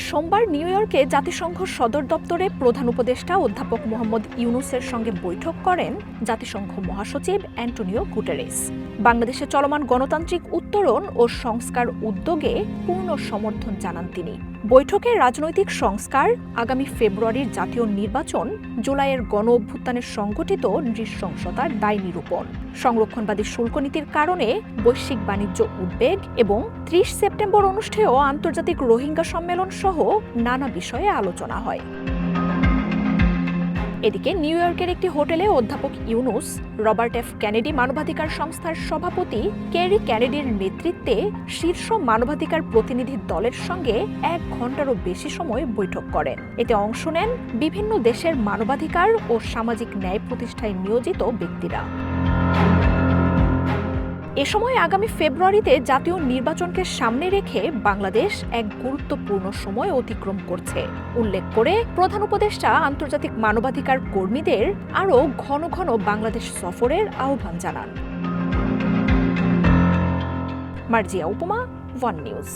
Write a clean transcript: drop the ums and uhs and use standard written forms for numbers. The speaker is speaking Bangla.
সোমবার নিউ ইয়র্কে জাতিসংঘ সদর দপ্তরে প্রধান উপদেষ্টা অধ্যাপক মোহাম্মদ ইউনূসের সঙ্গে বৈঠক করেন জাতিসংঘ মহাসচিব অ্যান্টোনিও গুটেরেস। বাংলাদেশে চলমান গণতান্ত্রিক উত্তরণ ও সংস্কার উদ্যোগে পূর্ণ সমর্থন জানান তিনি। বৈঠকে রাজনৈতিক সংস্কার, আগামী ফেব্রুয়ারির জাতীয় নির্বাচন, জুলাইয়ের গণ অভ্যুত্থানের সংঘটিত নৃশংসতার দায় নিরূপণ, সংরক্ষণবাদী শুল্ক নীতির কারণে বৈশ্বিক বাণিজ্য উদ্বেগ এবং ৩০ সেপ্টেম্বর অনুষ্ঠেয় আন্তর্জাতিক রোহিঙ্গা সম্মেলন সহ নানা বিষয়ে আলোচনা হয়। এদিকে নিউ ইয়র্কের একটি হোটেলে অধ্যাপক ইউনূস রবার্ট এফ কেনেডি মানবাধিকার সংস্থার সভাপতি কেরি কেনেডির নেতৃত্বে শীর্ষ মানবাধিকার প্রতিনিধি দলের সঙ্গে ১ ঘণ্টারও বেশি সময় বৈঠক করেন। এতে অংশ নেন বিভিন্ন দেশের মানবাধিকার ও সামাজিক ন্যায় প্রতিষ্ঠায় নিয়োজিত ব্যক্তিরা। এ সময় আগামী ফেব্রুয়ারিতে জাতীয় নির্বাচনকে সামনে রেখে বাংলাদেশ এক গুরুত্বপূর্ণ সময় অতিক্রম করছে উল্লেখ করে প্রধান উপদেষ্টা আন্তর্জাতিক মানবাধিকার কর্মীদের আরও ঘন ঘন বাংলাদেশ সফরের আহ্বান জানান। মার্জিয়া উপমা, ওয়ান নিউজ।